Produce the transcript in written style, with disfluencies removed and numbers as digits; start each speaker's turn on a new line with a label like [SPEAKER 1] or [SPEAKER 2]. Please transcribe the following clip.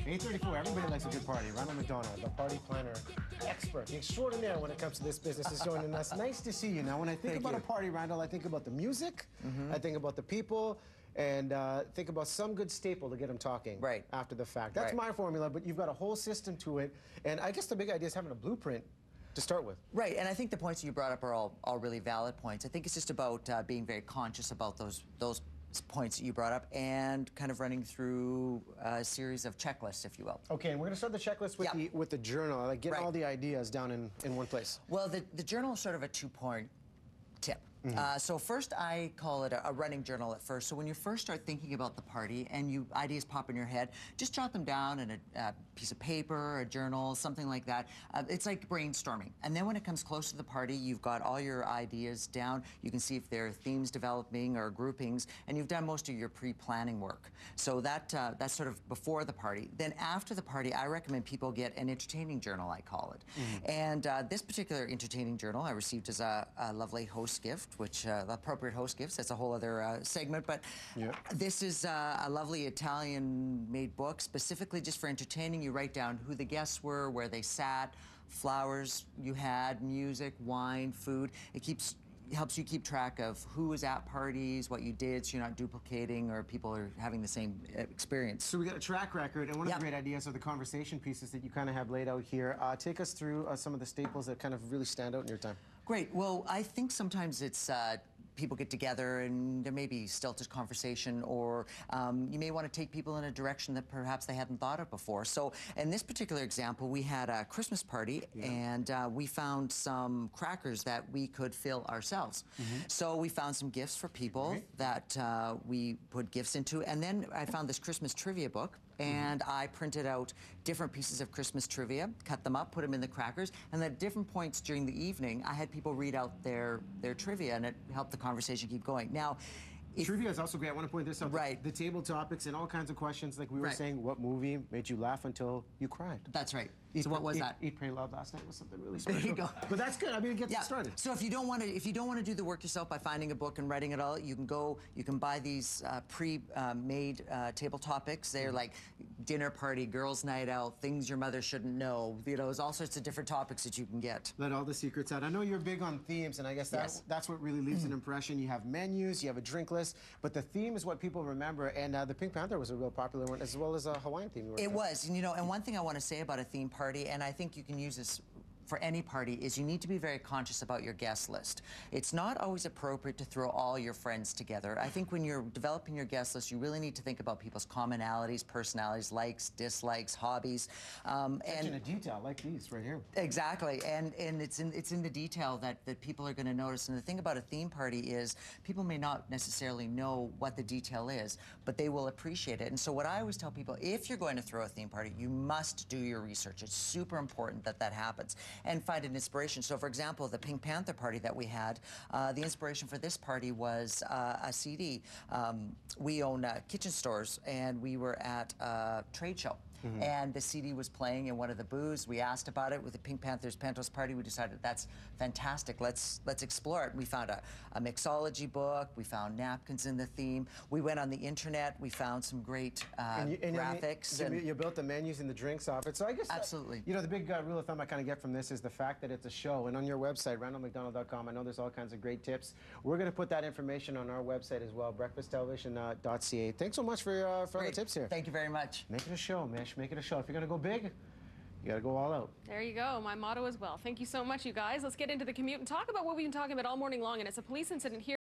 [SPEAKER 1] 8:34, everybody likes a good party. Randall MacDonald, the party planner expert, the extraordinaire when it comes to this business, is joining us. Nice to see you. Now, when I think about a party, Randall, I think about the music, I think about the people, and think about some good staple to get them talking after the fact. That's my formula, but you've got a whole system to it, and I guess the big idea is having a blueprint to start with.
[SPEAKER 2] Right, and I think the points you brought up are all really valid points. I think it's just about being very conscious about those points that you brought up and kind of running through a series of checklists, if you will.
[SPEAKER 1] Okay, and we're going to start the checklist with the journal, like getting all the ideas down in one place.
[SPEAKER 2] Well, the journal is sort of a two-point tip. So first, I call it a running journal at first. So when you first start thinking about the party and ideas pop in your head, just jot them down in a piece of paper, a journal, something like that. It's like brainstorming. And then when it comes close to the party, you've got all your ideas down. You can see if there are themes developing or groupings, and you've done most of your pre-planning work. So that's sort of before the party. Then after the party, I recommend people get an entertaining journal, I call it. And this particular entertaining journal I received as a lovely host gift, which the appropriate host gifts, that's a whole other segment, but this is a lovely Italian-made book specifically just for entertaining. You write down who the guests were, where they sat, flowers you had, music, wine, food. It helps you keep track of who was at parties, what you did, so you're not duplicating or people are having the same experience.
[SPEAKER 1] So we got a track record, and one of the great ideas are the conversation pieces that you kind of have laid out here. Take us through some of the staples that kind of really stand out in your time.
[SPEAKER 2] Great. Well, I think sometimes it's people get together and there may be stilted conversation, or you may want to take people in a direction that perhaps they hadn't thought of before. So in this particular example, we had a Christmas party and we found some crackers that we could fill ourselves. So we found some gifts for people that we put gifts into, and then I found this Christmas trivia book, and I printed out different pieces of Christmas trivia, cut them up, put them in the crackers, and at different points during the evening, I had people read out their trivia, and it helped the conversation keep going. Now,
[SPEAKER 1] trivia is also great. I want to point this out. The table topics and all kinds of questions, like we were saying, what movie made you laugh until you cried?
[SPEAKER 2] That's right. So what was that?
[SPEAKER 1] Eat, Pray, Love last night was something really special.
[SPEAKER 2] There you go.
[SPEAKER 1] But that's good. I mean, it gets started.
[SPEAKER 2] So if you don't want to do the work yourself by finding a book and writing it all, you can buy these pre-made table topics. They're like dinner party, girls' night out, things your mother shouldn't know. You know, there's all sorts of different topics that you can get.
[SPEAKER 1] Let all the secrets out. I know you're big on themes, and I guess that's what really leaves an impression. You have menus, you have a drink list, but the theme is what people remember. And the Pink Panther was a real popular one, as well as a Hawaiian theme.
[SPEAKER 2] It was, and you know, and one thing I want to say about a theme party, and I think you can use this for any party, is you need to be very conscious about your guest list. It's not always appropriate to throw all your friends together. I think when you're developing your guest list, you really need to think about people's commonalities, personalities, likes, dislikes, hobbies.
[SPEAKER 1] Attention to detail, like these right here.
[SPEAKER 2] Exactly, and it's in the detail that people are going to notice. And the thing about a theme party is people may not necessarily know what the detail is, but they will appreciate it. And so what I always tell people, if you're going to throw a theme party, you must do your research. It's super important that that happens. And find an inspiration. So, for example, the Pink Panther party that we had, the inspiration for this party was a CD. We own kitchen stores, and we were at a trade show. And the CD was playing in one of the booths. We asked about it with the Pink Panthers Pantos party. We decided that's fantastic. Let's explore it. We found a mixology book. We found napkins in the theme. We went on the internet. We found some great graphics.
[SPEAKER 1] You built the menus and the drinks off it. So I guess you know, the big rule of thumb I kind of get from this is the fact that it's a show. And on your website, randallmacdonald.com, I know there's all kinds of great tips. We're going to put that information on our website as well, breakfasttelevision.ca. Thanks so much for all the tips here.
[SPEAKER 2] Thank you very much.
[SPEAKER 1] Make it a show, Mish. Make it a show. If you're going to go big, you got to go all out.
[SPEAKER 3] There you go. My motto as well. Thank you so much, you guys. Let's get into the commute and talk about what we've been talking about all morning long, and it's a police incident here.